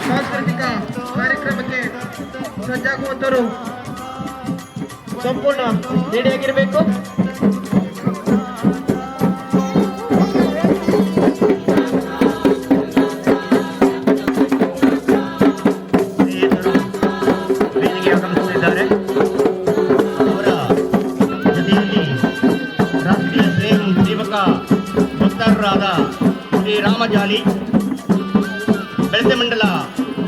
ಸಾಂಸ್ಕೃತಿಕ ಕಾರ್ಯಕ್ರಮಕ್ಕೆ ಸಜ್ಜಾಗುವಂತವರು ಸಂಪೂರ್ಣ ರೆಡಿಯಾಗಿರಬೇಕು. ಅವರ ಜೊತೆಯಲ್ಲಿ ರಾಷ್ಟ್ರೀಯ ಸ್ವಯಂ ಸೇವಕ ವಕ್ತಾರರಾದ ಶ್ರೀ ರಾಮಜಾಲಿ, ಬೆಳತೆ ಮಂಡಲ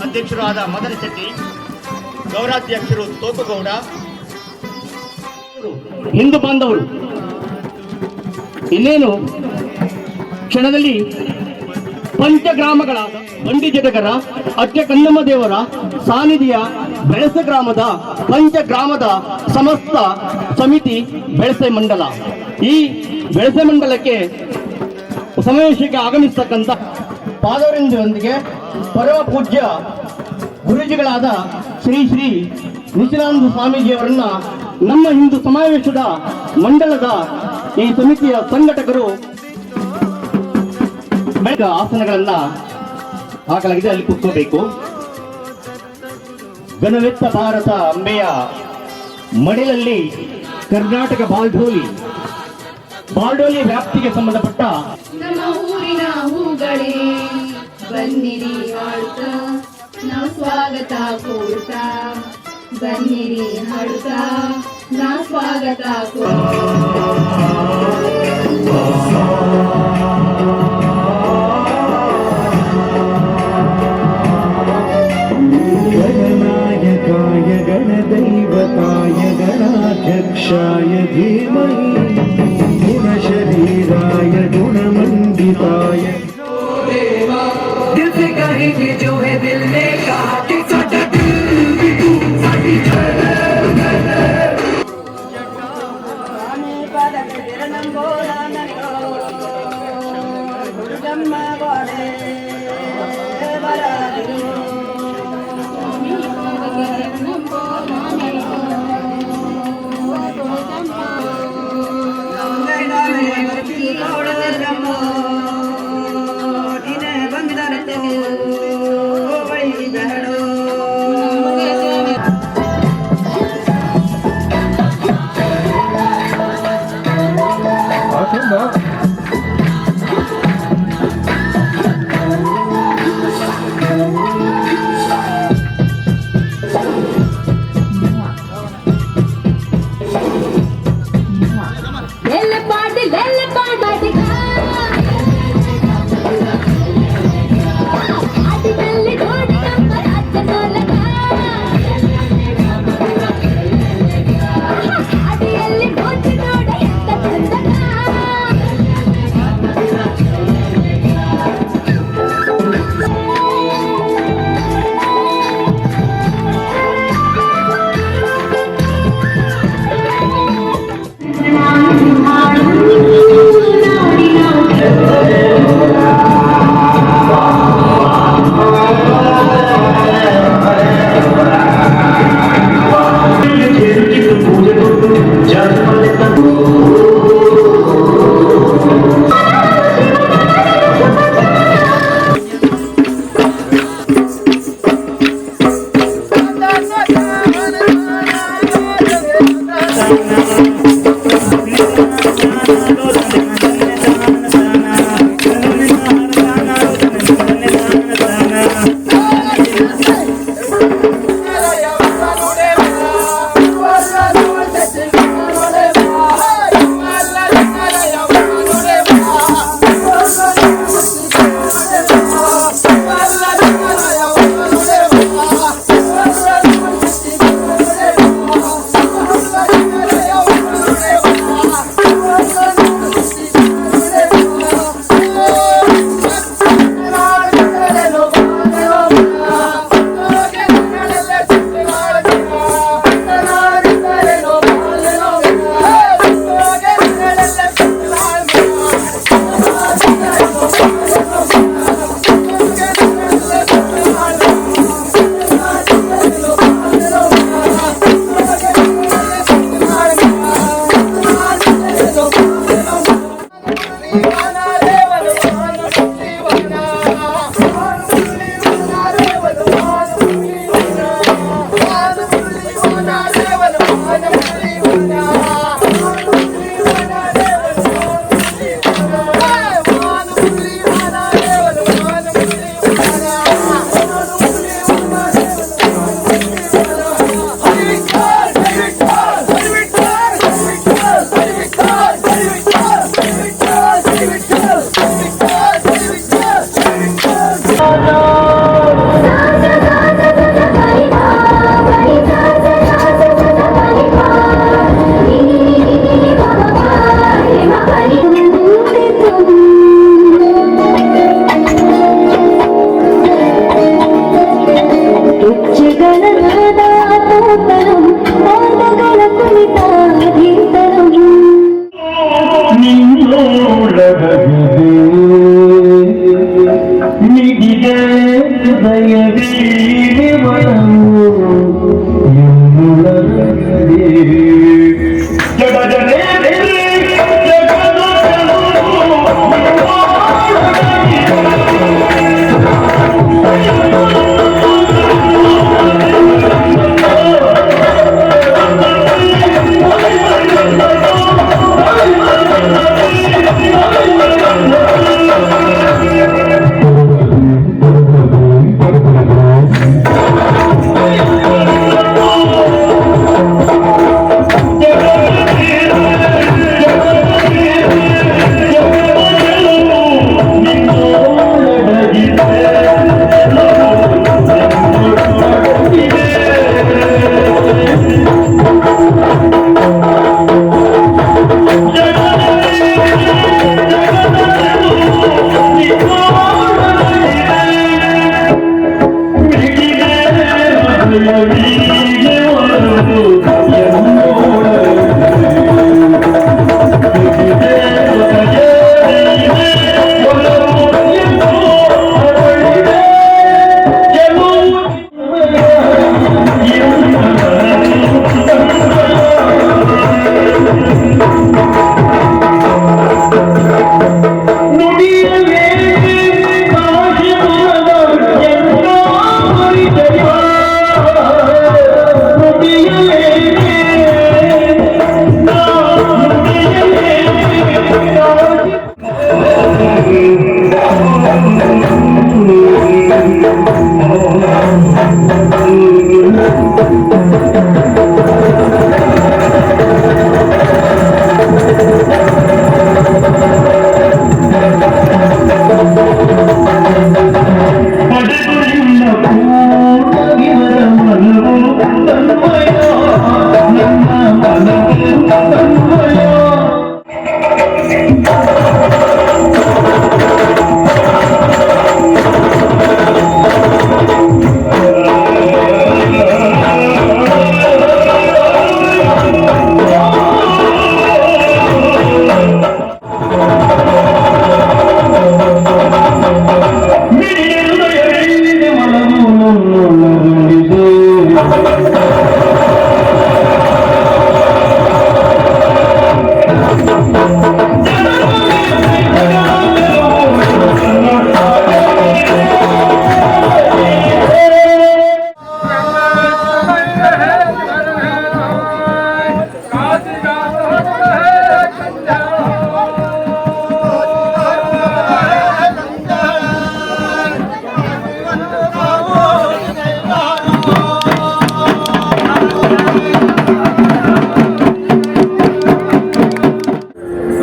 ಅಧ್ಯಕ್ಷರಾದ ಮದನ ಶೆಟ್ಟಿ, ಗೌರಾಧ್ಯಕ್ಷರು ತೋಪಗೌಡ, ಹಿಂದೂ ಬಾಂಧವರು ಇನ್ನೇನು ಕ್ಷಣದಲ್ಲಿ ಪಂಚಗ್ರಾಮಗಳಾದ ಬಂಡಿ ಜಟಕರ, ಅಕ್ಕೆ ಕನ್ನಮ್ಮ ದೇವರ ಸಾನ್ನಿಧ್ಯ ಬೆಳಸೆ ಗ್ರಾಮದ ಪಂಚಗ್ರಾಮದ ಸಮಸ್ತ ಸಮಿತಿ ಬೆಳಸೆ ಮಂಡಲ. ಈ ಬೆಳಸೆ ಮಂಡಲಕ್ಕೆ ಸಮಾವೇಶಕ್ಕೆ ಆಗಮಿಸತಕ್ಕಂಥ ಪಾದವರಿಂದರೊಂದಿಗೆ ಪರಮ ಪೂಜ್ಯ ಗುರೂಜಿಗಳಾದ ಶ್ರೀ ಶ್ರೀ ನಿಶಿಲಾನಂದ ಸ್ವಾಮೀಜಿಯವರನ್ನ ನಮ್ಮ ಹಿಂದೂ ಸಮಾವೇಶದ ಮಂಡಲದ ಈ ಸಮಿತಿಯ ಸಂಘಟಕರು ಆಸನಗಳನ್ನ ಹಾಕಲಾಗಿದೆ, ಅಲ್ಲಿ ಕೂತ್ಕೋಬೇಕು. ಗಣವೆತ್ತ ಭಾರತ ಅಂಬೆಯ ಮಡಿಲಲ್ಲಿ ಕರ್ನಾಟಕ ಬಾಲ್ಡೋಲಿ ವ್ಯಾಪ್ತಿಗೆ ಸಂಬಂಧಪಟ್ಟ ನಮ್ಮ ಊರಿನ ಹೂಗಳೇ ಬನ್ನಿರಿ ಹಾಡುತ್ತಾ ನಾವು ಸ್ವಾಗತ ಕೋರುತ್ತಾ, ಬನ್ನಿರಿ ಹಾಡುತ್ತಾ ನಾ ಸ್ವಾಗತ गणनायकाय गणदैवताय गणाध्यक्षाय धीमहि गुणशरीराय गुणमण्डिताय दिल से कहेंगे जो है दिल ने कहा कि साडा दिल भी तू साडी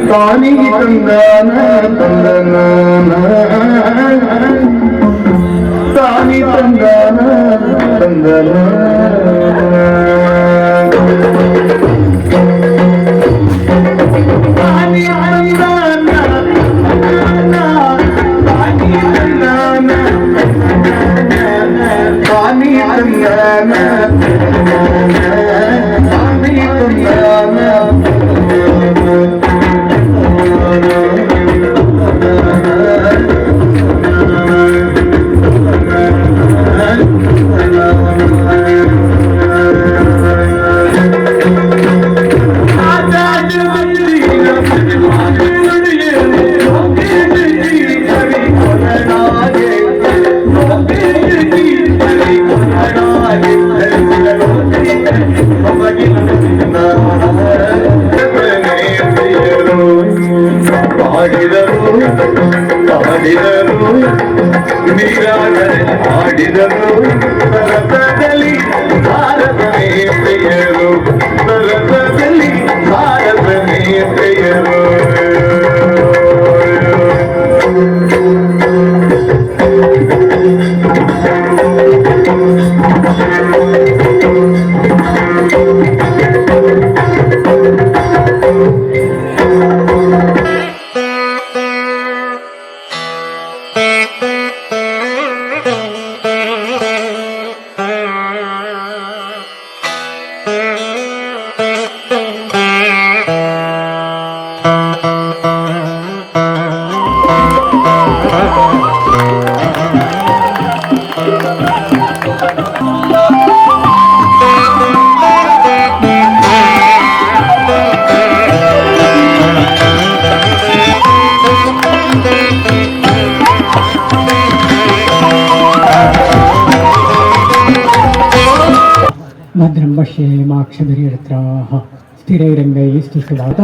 ತಾನಿ ತಂದಾನ ತಂದನ ತಾನಿ ತಂದಾನ ತಂದನ ತಾನಿ ತಂದಾನ ತಾನಿ ತಂದಾನ ತಾನಿ ತಂದಾನ ತಾನಿ ತಂದಾನ ಆಡಿದರು ಸರಸದಲ್ಲಿ ಭಾರತನೇ ಪ್ರಿಯರು ಸರಸದಲ್ಲಿ ಭಾರತನೇ ಪ್ರಿಯರು ಭದ್ರಂ ಪಶ್ಯೇಮಾಕ್ಷಭಿರ್ಯತ್ರಾಹ ಸ್ಥಿರೈರಂಗೈಸ್ತು ಸುಧಾತ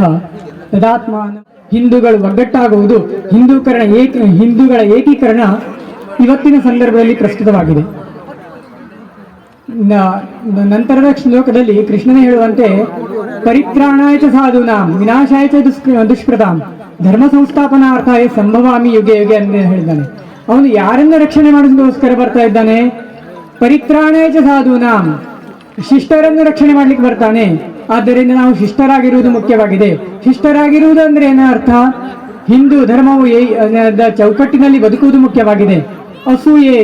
ತದಾತ್ಮಾನ. ಹಿಂದೂಗಳು ಒಗ್ಗಟ್ಟಾಗುವುದು, ಹಿಂದೂಗಳ ಏಕೀಕರಣ ಇವತ್ತಿನ ಸಂದರ್ಭದಲ್ಲಿ ಪ್ರಸ್ತುತವಾಗಿದೆ. ನಂತರದ ಶ್ಲೋಕದಲ್ಲಿ ಕೃಷ್ಣನೇ ಹೇಳುವಂತೆ ಪರಿತ್ರಾಣಾಯ ಚ ಸಾಧೂನಾಂ ವಿನಾಶಾಯ ಚ ದುಷ್ಕೃತಾಂ ಧರ್ಮ ಸಂಸ್ಥಾಪನಾರ್ಥಾಯ ಸಂಭವಾಮಿ ಯುಗೆ ಯುಗೆ ಅಂತ ಹೇಳಿದ್ದಾನೆ. ಅವನು ಯಾರನ್ನ ರಕ್ಷಣೆ ಮಾಡೋದಕ್ಕೋಸ್ಕರ ಬರ್ತಾ ಇದ್ದಾನೆ? ಪರಿತ್ರಾಣಾಯ ಚ ಸಾಧೂನಾಂ, ಶಿಷ್ಟರನ್ನು ರಕ್ಷಣೆ ಮಾಡ್ಲಿಕ್ಕೆ ಬರ್ತಾನೆ. ಆದ್ದರಿಂದ ನಾವು ಶಿಷ್ಟರಾಗಿರುವುದು ಮುಖ್ಯವಾಗಿದೆ. ಶಿಷ್ಟರಾಗಿರುವುದು ಅಂದ್ರೆ ಏನ ಅರ್ಥ? ಹಿಂದೂ ಧರ್ಮವು ಚೌಕಟ್ಟಿನಲ್ಲಿ ಬದುಕುವುದು ಮುಖ್ಯವಾಗಿದೆ. ಅಸೂಯೆ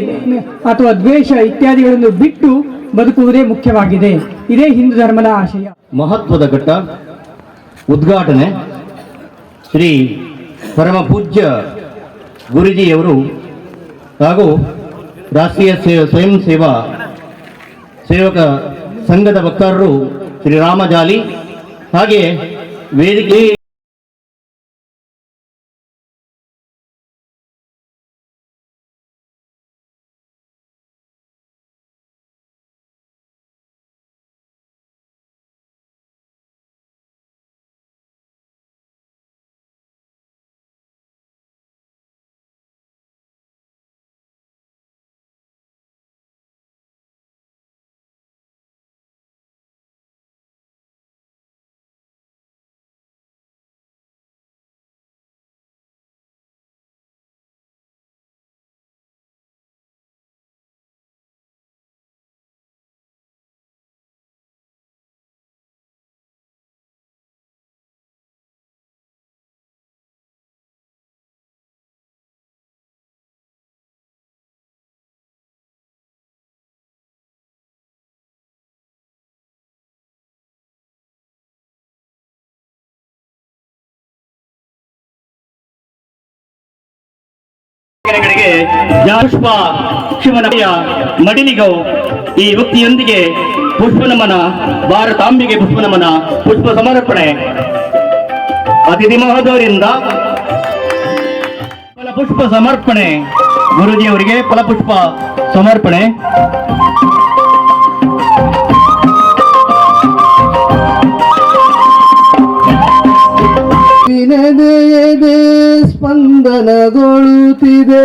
ಅಥವಾ ದ್ವೇಷ ಇತ್ಯಾದಿಗಳನ್ನು ಬಿಟ್ಟು ಬದುಕುವುದೇ ಮುಖ್ಯವಾಗಿದೆ. ಇದೇ ಹಿಂದೂ ಧರ್ಮದ ಆಶಯ. ಮಹತ್ವದ ಘಟ್ಟ ಉದ್ಘಾಟನೆ. ಶ್ರೀ ಪರಮ ಪೂಜ್ಯ ಗುರುಜಿಯವರು ಹಾಗೂ ರಾಷ್ಟ್ರೀಯ ಸ್ವಯಂ ಸೇವಕ ಸಂಘದ ವಕ್ತಾರರು ಶ್ರೀರಾಮ ಜಾಲಿ, ಹಾಗೆ ವೇದಿಕೆ ಪುಷ್ಪ ಶಿವನಯ್ಯ ಮಡಿಲಿಗೌ ಈ ವ್ಯಕ್ತಿಯೊಂದಿಗೆ ಪುಷ್ಪ ನಮನ, ಭಾರತಾಂಬೆಗೆ ಪುಷ್ಪ ನಮನ, ಪುಷ್ಪ ಸಮರ್ಪಣೆ. ಅತಿಥಿ ಮಹೋದಯರಿಂದ ಫಲಪುಷ್ಪ ಸಮರ್ಪಣೆ. ಗುರುಜಿಯವರಿಗೆ ಫಲಪುಷ್ಪ ಸಮರ್ಪಣೆ. ವಿನದೆಯದೆ ಸ್ಪಂದನಗೊಳ್ಳುತ್ತಿದೆ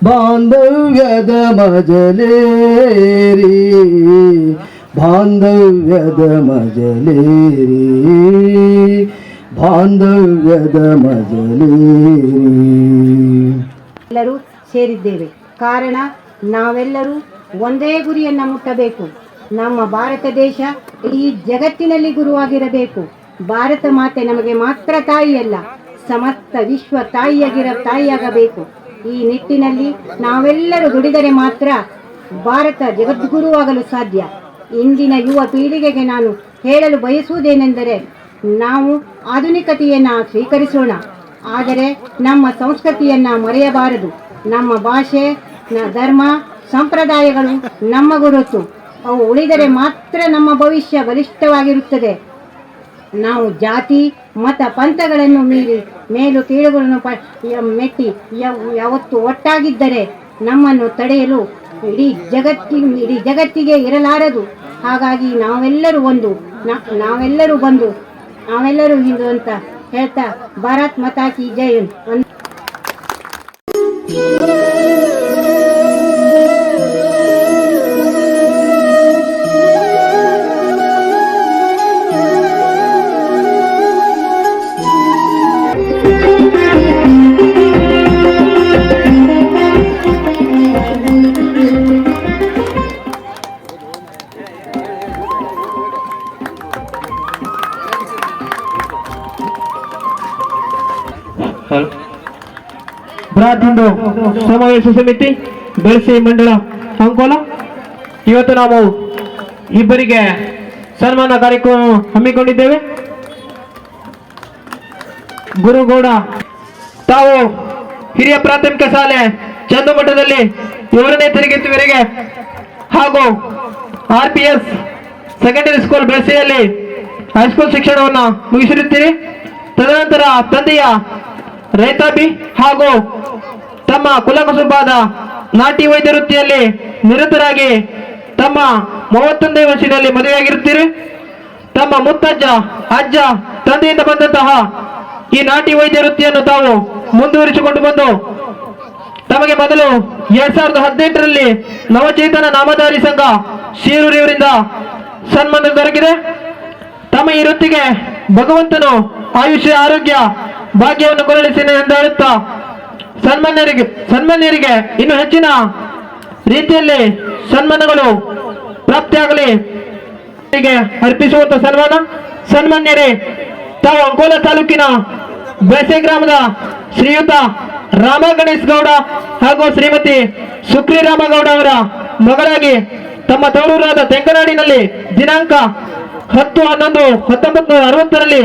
ಬಾಂಧವ್ಯದ ಮಜಲೇರಿ, ಬಾಂಧವ್ಯದ ಮಜಲೇರಿ, ಬಾಂಧವ್ಯದ ಮಜಲೇರಿ. ಎಲ್ಲರೂ ಸೇರಿದ್ದೇವೆ. ಕಾರಣ ನಾವೆಲ್ಲರೂ ಒಂದೇ ಗುರಿಯನ್ನು ಮುಟ್ಟಬೇಕು. ನಮ್ಮ ಭಾರತ ದೇಶ ಈ ಜಗತ್ತಿನಲ್ಲಿ ಗುರುವಾಗಿರಬೇಕು. ಭಾರತ ಮಾತೆ ನಮಗೆ ಮಾತ್ರ ತಾಯಿಯಲ್ಲ, ಸಮಸ್ತ ವಿಶ್ವ ತಾಯಿಯಾಗಬೇಕು. ಈ ನಿಟ್ಟಿನಲ್ಲಿ ನಾವೆಲ್ಲರೂ ದುಡಿದರೆ ಮಾತ್ರ ಭಾರತ ಜಗದ್ಗುರುವಾಗಲು ಸಾಧ್ಯ. ಇಂದಿನ ಯುವ ಪೀಳಿಗೆಗೆ ನಾನು ಹೇಳಲು ಬಯಸುವುದೇನೆಂದರೆ, ನಾವು ಆಧುನಿಕತೆಯನ್ನು ಸ್ವೀಕರಿಸೋಣ, ಆದರೆ ನಮ್ಮ ಸಂಸ್ಕೃತಿಯನ್ನು ಮರೆಯಬಾರದು. ನಮ್ಮ ಭಾಷೆ, ಧರ್ಮ, ಸಂಪ್ರದಾಯಗಳು ನಮ್ಮ ಗುರುತು. ಅವು ಉಳಿದರೆ ಮಾತ್ರ ನಮ್ಮ ಭವಿಷ್ಯ ಬಲಿಷ್ಠವಾಗಿರುತ್ತದೆ. ನಾವು ಜಾತಿ ಮತ ಪಂಥಗಳನ್ನು ಮೀರಿ ಮೇಲು ಕೀಳುಗಳನ್ನು ಮೆಟ್ಟಿ ಯಾವತ್ತು ಒಟ್ಟಾಗಿದ್ದರೆ ನಮ್ಮನ್ನು ತಡೆಯಲು ಇಡೀ ಜಗತ್ತಿಗೆ ಇರಲಾರದು. ಹಾಗಾಗಿ ನಾವೆಲ್ಲರೂ ಹಿಂದೂ ಅಂತ ಹೇಳ್ತಾ ಭಾರತ್ ಮಾತಾ ಕಿ ಜೈ. ಬೃಹತ್ ಹಿಂದೂ ಸಮಾವೇಶ ಸಮಿತಿ ಬೆಳಸಿ ಮಂಡಳ ಅಂಕೋಲ, ಇವತ್ತು ನಾವು ಇಬ್ಬರಿಗೆ ಸನ್ಮಾನ ಕಾರ್ಯಕ್ರಮ ಹಮ್ಮಿಕೊಂಡಿದ್ದೇವೆ. ಗುರುಗೌಡ ತಾವು ಹಿರಿಯ ಪ್ರಾಥಮಿಕ ಶಾಲೆ ಚಂದುಮಠದಲ್ಲಿ 7ನೇ ತರಗತಿವರೆಗೆ ಹಾಗೂ RPS ಸೆಕೆಂಡರಿ ಸ್ಕೂಲ್ ಬೆಳಸಿಯಲ್ಲಿ ಹೈಸ್ಕೂಲ್ ಶಿಕ್ಷಣವನ್ನು ಮುಗಿಸಿರುತ್ತೀರಿ. ತದನಂತರ ತಂದೆಯ ರೈತಾಪಿ ಹಾಗೂ ತಮ್ಮ ಕುಲಕಸುಬಾದ ನಾಟಿ ವೈದ್ಯ ವೃತ್ತಿಯಲ್ಲಿ ನಿರತರಾಗಿ ತಮ್ಮ 31ನೇ ವರ್ಷದಲ್ಲಿ ಮದುವೆಯಾಗಿರುತ್ತೀರಿ. ತಮ್ಮ ಮುತ್ತಜ್ಜ ಅಜ್ಜ ತಂದೆಯಿಂದ ಬಂದಂತಹ ಈ ನಾಟಿ ವೈದ್ಯ ವೃತ್ತಿಯನ್ನು ತಾವು ಮುಂದುವರಿಸಿಕೊಂಡು ಬಂದು ತಮಗೆ ಮೊದಲು 2018ರಲ್ಲಿ ನವಚೇತನ ನಾಮಧಾರಿ ಸಂಘ ಶೀರೂರಿಯವರಿಂದ ಸನ್ಮಾನ ದೊರಕಿದೆ. ತಮ್ಮ ಈ ವೃತ್ತಿಗೆ ಭಗವಂತನು ಆಯುಷ್ಯ ಆರೋಗ್ಯ ಭಾಗ್ಯವನ್ನು ಕೊರಳಿಸಿ ಎಂದು ಹೇಳುತ್ತಾ ಸನ್ಮಾನ್ಯರಿಗೆ ಇನ್ನು ಹೆಚ್ಚಿನ ರೀತಿಯಲ್ಲಿ ಸನ್ಮಾನಗಳು ಪ್ರಾಪ್ತಿಯಾಗಲಿ ಅರ್ಪಿಸುವಂತ ಸನ್ಮಾನ್ಯರೇ, ತಾವು ಅಂಕೋಲ ತಾಲೂಕಿನ ಬೆಳಸೆ ಗ್ರಾಮದ ಶ್ರೀಯುತ ರಾಮ ಗಣೇಶ್ ಗೌಡ ಹಾಗೂ ಶ್ರೀಮತಿ ಸುಕ್ರಿ ರಾಮಗೌಡ ಅವರ ಮಗಳಾಗಿ ತಮ್ಮ ತವರೂರಾದ ತೆಂಕನಾಡಿನಲ್ಲಿ ದಿನಾಂಕ 10/11/1960ರಲ್ಲಿ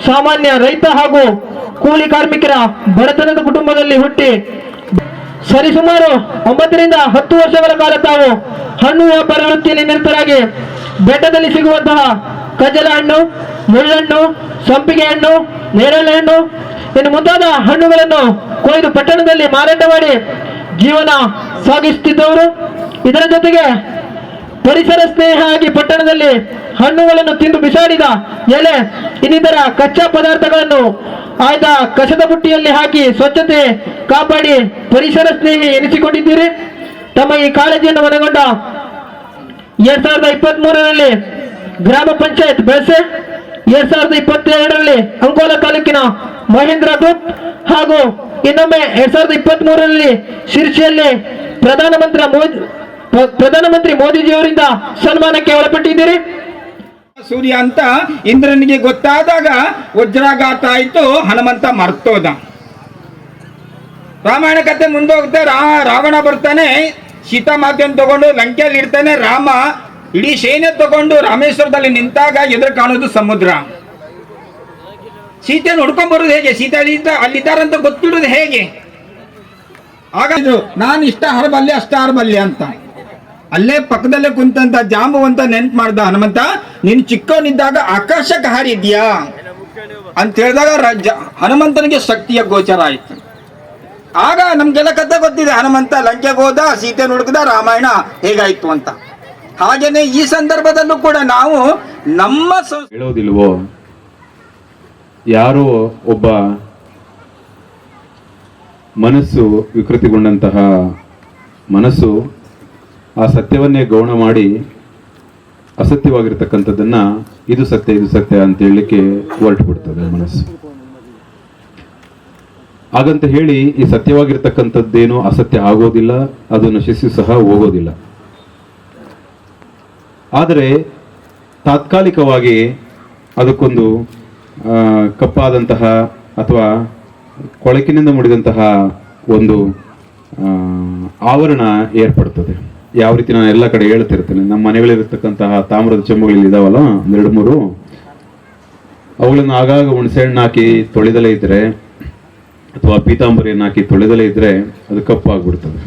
ಸಾಮಾನ್ಯ ರೈತ ಹಾಗೂ ಕೂಲಿ ಕಾರ್ಮಿಕರ ಬಡತನದ ಕುಟುಂಬದಲ್ಲಿ ಹುಟ್ಟಿ ಸರಿಸುಮಾರು 9 ರಿಂದ 10 ವರ್ಷಗಳ ಕಾಲ ತಾವು ಹಣ್ಣು ವ್ಯಾಪಾರ ವೃತ್ತಿಯಲ್ಲಿ ನಿರತರಾಗಿ ಬೆಟ್ಟದಲ್ಲಿ ಸಿಗುವಂತಹ ಕಜಲ ಹಣ್ಣು, ಮುಳ್ಳಹಣ್ಣು, ಸಂಪಿಗೆ ಹಣ್ಣು, ನೇರಳೆ ಹಣ್ಣು ಇನ್ನು ಮುಂತಾದ ಹಣ್ಣುಗಳನ್ನು ಕೊಯ್ದು ಪಟ್ಟಣದಲ್ಲಿ ಮಾರಾಟ ಮಾಡಿ ಜೀವನ ಸಾಗಿಸುತ್ತಿದ್ದವರು. ಇದರ ಜೊತೆಗೆ ಪರಿಸರ ಸ್ನೇಹ ಆಗಿ ಪಟ್ಟಣದಲ್ಲಿ ಹಣ್ಣುಗಳನ್ನು ತಿಂದು ಬಿಸಾಡಿದ ಎಲೆ ಇನ್ನಿತರ ಕಚ್ಚಾ ಪದಾರ್ಥಗಳನ್ನು ಆಯ್ದ ಕಸದ ಬುಟ್ಟಿಯಲ್ಲಿ ಹಾಕಿ ಸ್ವಚ್ಛತೆ ಕಾಪಾಡಿ ಪರಿಸರ ಸ್ನೇಹಿ ಎನಿಸಿಕೊಂಡಿದ್ದೀರಿ. ತಮ್ಮ ಈ ಕಾಳಜಿಯನ್ನು ಮನಗೊಂಡ 2023ರಲ್ಲಿ ಗ್ರಾಮ ಪಂಚಾಯತ್ ಬೆಳಸೆ, 2022ರಲ್ಲಿ ಅಂಕೋಲ ತಾಲೂಕಿನ ಮಹೇಂದ್ರ ಗ್ರೂಪ್ ಹಾಗೂ ಇನ್ನೊಮ್ಮೆ 2023ರಲ್ಲಿ ಶಿರ್ಸಿಯಲ್ಲಿ ಪ್ರಧಾನಮಂತ್ರಿ ಮೋದಿಜಿಯವರಿಂದ ಸನ್ಮಾನಕ್ಕೆ ಒಳಪಟ್ಟಿದ್ದೀರಿ. ಸೂರ್ಯ ಅಂತ ಇಂದ್ರನಿಗೆ ಗೊತ್ತಾದಾಗ ವಜ್ರಾಘಾತ ಆಯ್ತು, ಹನುಮಂತ ಮರ್ತೋದ. ರಾಮಾಯಣ ಕಥೆ ಮುಂದೋಗುತ್ತೆ. ರಾವಣ ಬರ್ತಾನೆ, ಸೀತಾ ಮಾತೆಯನ್ನು ತಗೊಂಡು ಲಂಕೆಯಲ್ಲಿ ಇಡ್ತಾನೆ. ರಾಮ ಇಡೀ ಸೇನೆ ತಗೊಂಡು ರಾಮೇಶ್ವರದಲ್ಲಿ ನಿಂತಾಗ ಎದುರು ಕಾಣೋದು ಸಮುದ್ರ. ಸೀತೆಯನ್ನು ಹುಡ್ಕೊಂಡ್ ಬರೋದು ಹೇಗೆ? ಸೀತೆ ಅಲ್ಲಿದ್ದಾರಂತ ಗೊತ್ತಿಡೋದು ಹೇಗೆ? ಆಗ ನಾನು ಇಷ್ಟ ಹರಬಲ್ಲೆ ಅಷ್ಟ ಹರಬಲ್ಲೆ ಅಂತ. ಅಲ್ಲೇ ಪಕ್ಕದಲ್ಲೇ ಕುಂತಂತ ಜಾಂಬುವಂತ ನೆನ್ಪು ಮಾಡ್ದ ಹನುಮಂತ, ನೀನು ಚಿಕ್ಕವನಿದ್ದಾಗ ಆಕಾಶಕ್ಕೆ ಹಾರಿದ್ಯಾ ಅಂತ ಹೇಳಿದಾಗ ಹನುಮಂತನಿಗೆ ಶಕ್ತಿಯ ಗೋಚರ ಆಯ್ತು. ಆಗ ನಮ್ಗೆಲ್ಲ ಕಥೆ ಗೊತ್ತಿದೆ, ಹನುಮಂತ ಲಂಕೆಗೆ ಹೋದ, ಸೀತೆ ಹುಡುಕದ, ರಾಮಾಯಣ ಹೇಗಾಯ್ತು ಅಂತ. ಹಾಗೇನೆ ಈ ಸಂದರ್ಭದಲ್ಲೂ ಕೂಡ ನಾವು ನಮ್ಮ ಹೇಳೋದಿಲ್ವೋ, ಯಾರೋ ಒಬ್ಬ ಮನಸ್ಸು ವಿಕೃತಿಗೊಂಡಂತಹ ಮನಸ್ಸು ಆ ಸತ್ಯವನ್ನೇ ಗೌಣ ಮಾಡಿ ಅಸತ್ಯವಾಗಿರ್ತಕ್ಕಂಥದ್ದನ್ನ ಇದು ಸತ್ಯ ಅಂತ ಹೇಳಲಿಕ್ಕೆ ಹೊರಟು ಬಿಡ್ತದೆ ಮನಸ್ಸು. ಹಾಗಂತ ಹೇಳಿ ಈ ಸತ್ಯವಾಗಿರ್ತಕ್ಕಂಥದ್ದೇನು ಅಸತ್ಯ ಆಗೋದಿಲ್ಲ, ಅದು ನಶಿಸಿ ಸಹ ಹೋಗೋದಿಲ್ಲ. ಆದರೆ ತಾತ್ಕಾಲಿಕವಾಗಿ ಅದಕ್ಕೊಂದು ಕಪ್ಪಾದಂತಹ ಅಥವಾ ಕೊಳಕಿನಿಂದ ಮುಡಿದಂತಹ ಒಂದು ಆವರಣ ಏರ್ಪಡ್ತದೆ. ಯಾವ ರೀತಿ ನಾನು ಎಲ್ಲ ಕಡೆ ಹೇಳ್ತಿರ್ತೇನೆ, ನಮ್ಮ ಮನೆಗಳಿರತಕ್ಕಂತಹ ತಾಮ್ರದ ಚೆಂಬುಗಳು ಇದಾವಲ್ಲ, 2-3, ಅವುಗಳನ್ನು ಆಗಾಗ ಹುಣಸೆಹಣ್ಣು ಹಾಕಿ ತೊಳೆದಲೇ ಇದ್ರೆ ಅಥವಾ ಪೀತಾಂಬರಿಯನ್ನು ಹಾಕಿ ತೊಳೆದಲೇ ಇದ್ರೆ ಅದು ಕಪ್ಪಾಗ್ಬಿಡ್ತದೆ.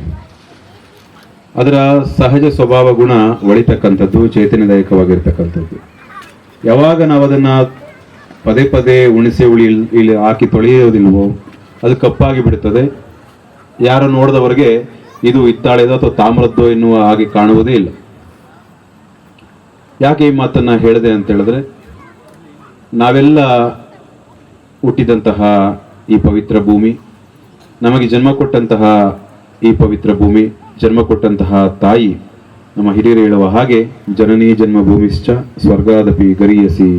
ಅದರ ಸಹಜ ಸ್ವಭಾವ ಗುಣ ಒಳಿತಕ್ಕಂಥದ್ದು, ಚೈತನ್ಯದಾಯಕವಾಗಿರ್ತಕ್ಕಂಥದ್ದು. ಯಾವಾಗ ನಾವು ಅದನ್ನು ಪದೇ ಪದೇ ಹುಣಸೆ ಇಲ್ಲಿ ಹಾಕಿ ತೊಳೆಯೋದಿಲ್ವೋ ಅದು ಕಪ್ಪಾಗಿ ಬಿಡುತ್ತದೆ. ಯಾರು ನೋಡಿದವರಿಗೆ ಇದು ಹಿತ್ತಾಳೆದೋ ಅಥವಾ ತಾಮ್ರದ್ದೋ ಎನ್ನುವ ಹಾಗೆ ಕಾಣುವುದೇ ಇಲ್ಲ. ಯಾಕೆ ಈ ಮಾತನ್ನ ಹೇಳಿದೆ ಅಂತ ಹೇಳಿದ್ರೆ, ನಾವೆಲ್ಲ ಹುಟ್ಟಿದಂತಹ ಈ ಪವಿತ್ರ ಭೂಮಿ, ನಮಗೆ ಜನ್ಮ ಕೊಟ್ಟಂತಹ ಈ ಪವಿತ್ರ ಭೂಮಿ, ಜನ್ಮ ಕೊಟ್ಟಂತಹ ತಾಯಿ, ನಮ್ಮ ಹಿರಿಯರು ಹೇಳುವ ಹಾಗೆ ಜನನೀ ಜನ್ಮ ಭೂಮಿಶ್ಚ ಸ್ವರ್ಗಾದಪಿ ಗರೀಯಸಿ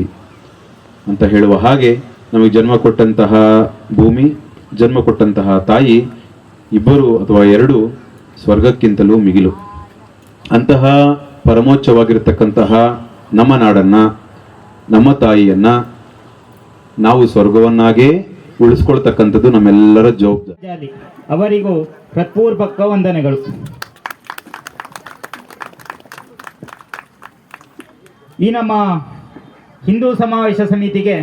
ಅಂತ ಹೇಳುವ ಹಾಗೆ, ನಮಗೆ ಜನ್ಮ ಕೊಟ್ಟಂತಹ ಭೂಮಿ, ಜನ್ಮ ಕೊಟ್ಟಂತಹ ತಾಯಿ ಇಬ್ಬರು ಅಥವಾ ಎರಡು ಸ್ವರ್ಗಕ್ಕಿಂತಲೂ ಮಿಗಿಲು. ಅಂತಹ ಪರಮೋಚ್ಚವಾಗಿರತಕ್ಕಂತಹ ನಮ್ಮ ನಾಡನ್ನ, ನಮ್ಮ ತಾಯಿಯನ್ನ ನಾವು ಸ್ವರ್ಗವನ್ನಾಗೇ ಉಳಿಸ್ಕೊಳ್ತಕ್ಕಂಥದ್ದು ನಮ್ಮೆಲ್ಲರ ಜವಾಬ್ದಾರಿ. ಅವರಿಗೂ ಹೃತ್ಪೂರ್ವಕ ವಂದನೆಗಳು. ಈ ನಮ್ಮ ಹಿಂದೂ ಸಮಾವೇಶ ಸಮಿತಿಗೆ